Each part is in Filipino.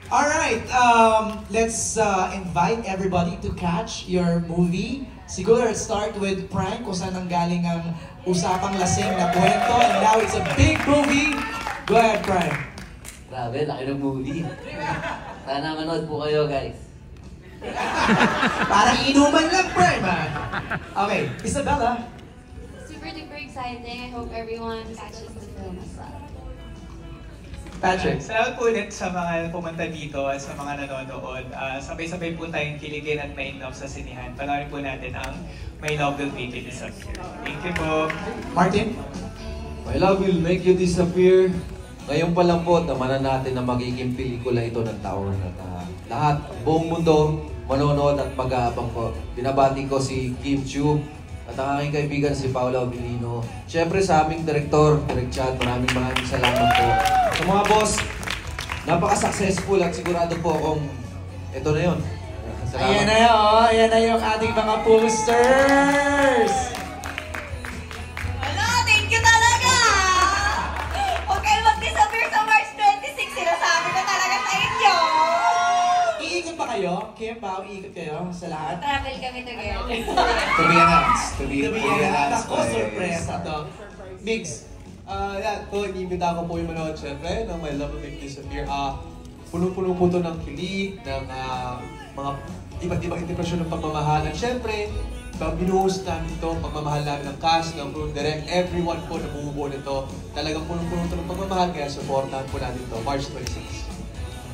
Alright, let's invite everybody to catch your movie. Siguro let's start with Frank, kung saan ang galing ang usapang lasing na kwento. And now it's a big movie. Go ahead, Frank. Grabe, laki ng movie. Sana manood po kayo, guys. Parang inuman lang, Frank. Okay, Isabella. Super duper exciting. I hope everyone catches the film as well. Patrick. Salamat po ulit sa mga pumunta dito at sa mga nanonood. Sabay-sabay po tayong kiligin at main love sa sinihan. Panoorin po natin ang My Love Will Make You Disappear. Thank you po. Martin. My Love Will Make You Disappear. Ngayon pa lang po, tamanan natin na magiging pelikula ito ng taon. At lahat, buong mundo, manonood at mag-aabang po. Binabati ko si Kim Chiu at ang aking kaibigan si Paolo Abilino. Siyempre sa aming direktor, Direk Chad, maraming salamat po. Sa mga boss, napaka-successful at sigurado po akong ito na yun. Salamat. Ayan na yun, ayan na yung ating mga posters! Wala, thank you talaga! Huwag kayo mag-disappear sa March 26, sinasabi ko talaga sa inyo! Iikot ba kayo? Kim, Pao, iikot kayo sa lahat? Travel kami together. To be announced. To be announced. Ako, surprise to. Migs. Yan po, inimbita ko po yung manood syempre ng My Love Will Make You Disappear. Punong-puno po ito ng kilig, ng mga iba't ibang interpretasyon ng pagmamahal. At syempre, binuhost namin ito, pagmamahal namin ng cast, ng crew, direct, everyone po na bumubuo nito. Talagang punong-puno ito ng pagmamahal, kaya supportahan po natin ito, March 26.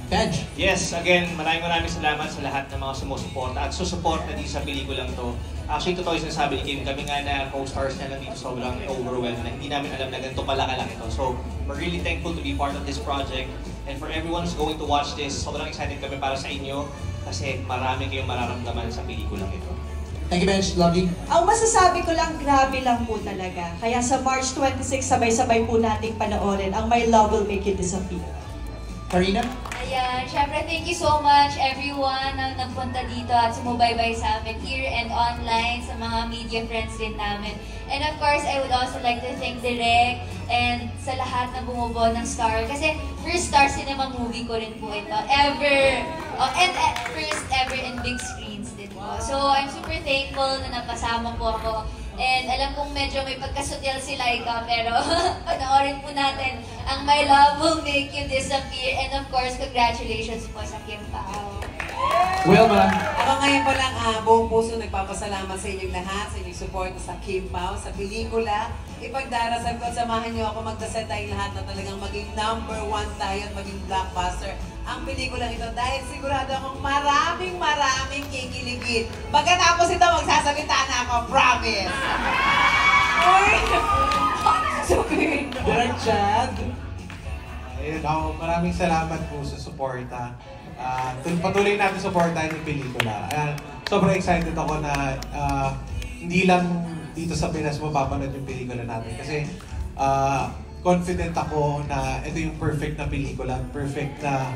Benj. Yes, again, maraming salamat sa lahat ng mga sumusuporta at susuporta din sa pelikulang to. Actually, totoo yung sinasabi ni Kim, kami nga na co-stars na lang dito sobrang overwhelmed na hindi namin alam na ganito pala kalaki ito. So, we're really thankful to be part of this project. And for everyone who's going to watch this, sobrang excited kami para sa inyo kasi marami kayong mararamdaman sa pelikulang ito. Thank you, Benj. Lovely. Ang masasabi ko lang, grabe lang po talaga. Kaya sa March 26, sabay-sabay po nating panoorin ang My Love Will Make You Disappear. Karina? Ayan, syempre thank you so much everyone na nagpunta dito at sumubaybay sa amin here and online, sa mga media friends din namin. And of course, I would also like to thank Direk and sa lahat na bumubuo ng Star. Kasi first Star Cinema movie ko rin po ito, ever. And first ever in big screens din po. So I'm super thankful na napasama po ako. And alam kong medyo may pagkasutil si Laika, pero panoorin po natin ang My Love Will Make You Disappear. And of course, congratulations po sa Kim Pao. Wilma. Ako ngayon po lang buong puso nagpapasalamat sa inyong lahat, sa inyong support sa Kim Pao, sa pelikula. Ipagdarasal ko, samahan niyo ako magdasal tayong lahat na talagang maging #1 tayo at maging blockbuster ang pelikulang ito dahil sigurado akong maraming kikiligin. Pagkatapos ito, magsasalita na ako, promise! Uy! Direk Chad. Ayun ako, maraming salamat po sa suporta. Patuloy natin supportahan yung pelikula. Sobrang excited ako na hindi lang dito sa Pinas mapapanood yung pelikula natin. Kasi confident ako na ito yung perfect na pelikula, perfect na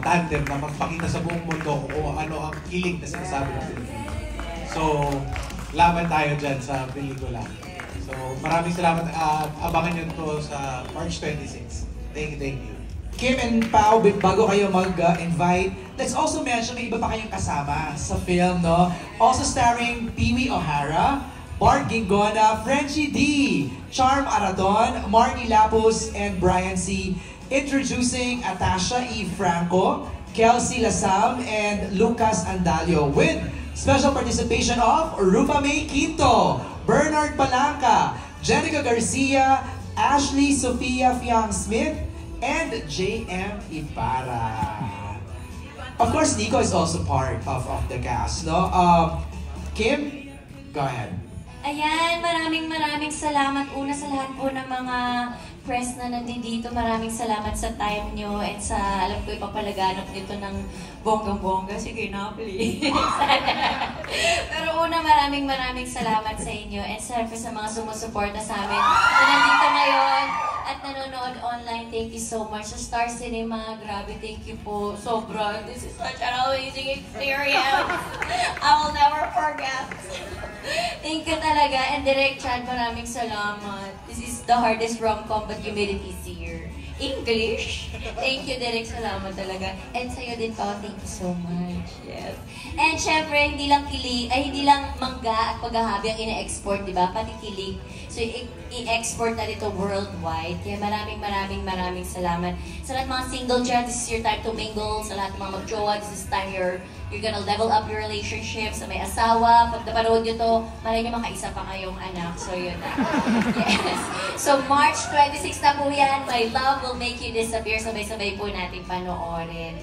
tandem na magpakita sa buong mundo kung ano ang kilig na sinasabi ng pelikula. So, laban tayo dyan sa pelikula. So, maraming salamat at abangan nyo to sa March 26. Thank you. Kim and Pao, bago kayo mag-invite, let's also mention may iba pa kayong kasama sa film, no? Also starring Pee Wee O'Hara, Bart Gingona, Frenchie D, Charm Aradon, Marnie Lapus, and Brian C. Introducing Atasha E. Franco, Kelsey Lasam, and Lucas Andalio with special participation of Rupa May Quinto, Bernard Palanca, Jenica Garcia, Ashley Sofia Fiang-Smith, and J.M. Ibarra. Of course, Nico is also part of the cast, no? Kim, go ahead. Ayan, maraming salamat una sa lahat po ng mga press na nandito. Maraming salamat sa time nyo and sa, alam ko, ipapalaganap nito ng bonggang-bongga. Sige na, please. Pero una, maraming salamat sa inyo and syempre sa mga sumusuporta sa amin na nandito ngayon at nanonood online. Thank you so much. Sa Star Cinema, grabe, thank you po. Sobra. This is such an amazing experience. I will never forget. Thank you talaga. And Direk Chad, maraming salamat. This is the hardest rom-com but you made it easier. English. Thank you, Derek. Salamat talaga. And sa'yo din, Pao. Thank you so much. Yes. And syempre, hindi lang mangga at paghahabi ang ina-export, di ba? Pati kilig. So, i-export na dito worldwide. Kaya maraming salamat. Sa lahat mga single dyan, this is your time to mingle. Sa lahat ng mga mag-jowa, this is time you're gonna level up your relationship. Sa may asawa, pag napanood nyo to, malay nyo makaisa pa kayong anak. So, yun na. Yes. So, March 26 na po yan. My Love Will Make You Disappear. Sabay-sabay po natin panoorin.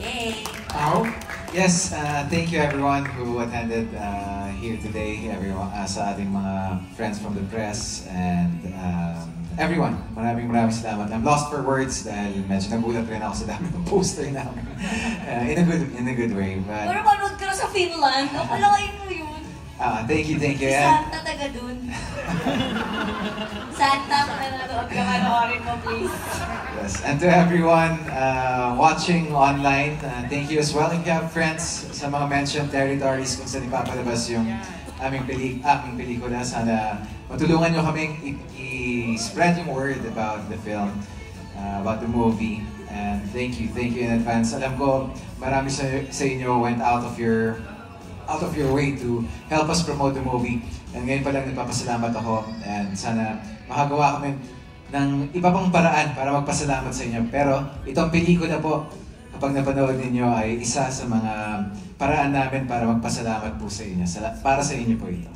Yay! Pao? Yes, thank you everyone who attended here today. Everyone, sa ating mga friends from the press and everyone. Maraming salamat. I'm lost for words dahil medyo nagulat rin ako sa dami ng poster namin. In a good way. But, pero manood ka na sa Finland. Napalain mo yun. Thank you. Si Santa taga dun. Santa, nanonood ka, manoorin mo please. Yes, and to everyone watching online, thank you as well. If you have friends sa mga mentioned territories kung saan ipapalabas yung aming pelikula, sana matulungan nyo kaming i-spread yung word about the film, about the movie. And thank you in advance. Alam ko, marami sa inyo went out of your way to help us promote the movie. And ngayon pa lang nagpapasalamat ako and sana makagawa kami ng iba pang paraan para magpasalamat sa inyo. Pero itong pelikula po, kapag napanood ninyo ay isa sa mga paraan namin para magpasalamat po sa inyo. Para sa inyo po ito.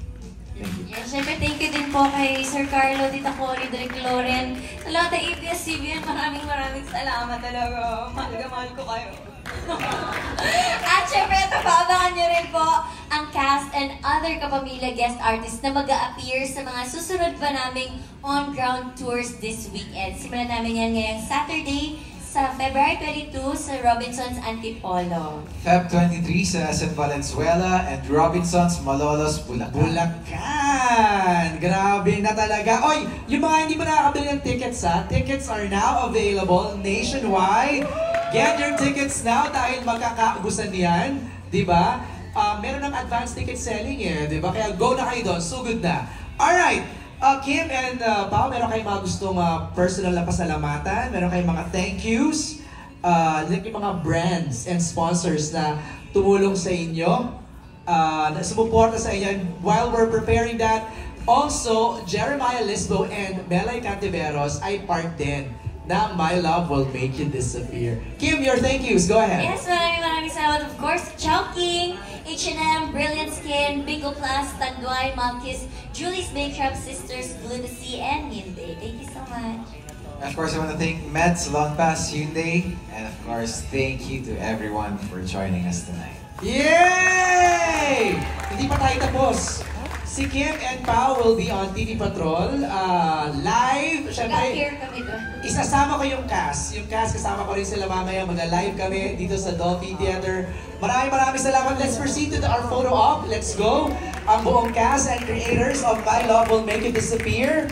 Thank you. Yes, syempre thank you din po kay Sir Carlo, Tita Cory, Direk Loren. Sa lahat ng ABS-CBN, maraming salamat talaga. Mahal ko kayo. At syempre, ito, paabangan nyo rin po ang cast and other kapamilya guest artists na mag-a-appear sa mga susunod pa naming on-ground tours this weekend. Simulan namin yan ngayong Saturday sa February 22 sa Robinson's Antipolo. Feb 23 sa San Valenzuela and Robinson's Malolos, Bulacan. Bulacan! Grabe na talaga. Oy, yung mga hindi pa nakakabili ng tickets tickets are now available nationwide. Get your tickets now dahil magkakaubusan yan, di ba? Meron ng advanced ticket selling di ba? Kaya go na kayo doon, sugod na. Alright, Kim and Pao, meron kayong mga gustong personal na pasalamatan, meron kayong mga thank yous, like yung mga brands and sponsors na tumulong sa inyo, na sumuporta sa inyo. And while we're preparing that, also, Jeremiah Lisbo and Melay Cantiveros ay part din na My Love Will Make You Disappear. Kim, your thank yous. Go ahead. Yes, maraming salamat. Of course, Chowking, H&M, Brilliant Skin, Bingo Plus, Tanduay, Malkis, Julie's Makeup, Sisters, Glutasy, and Hyundai. Thank you so much. Of course, I want to thank Meds, Long Pass, Hyundai, and of course, thank you to everyone for joining us tonight. Yay! Hindi pa tayo tapos. Si Kim and Pao will be on TV Patrol live. Mag-appear kami doon. Isasama ko yung cast. Yung cast, kasama ko rin sila mamaya. Mag-live kami dito sa Dolphin Theater. Maraming salamat. Let's proceed to our photo op. Let's go. Ang buong cast and creators of My Love Will Make You Disappear.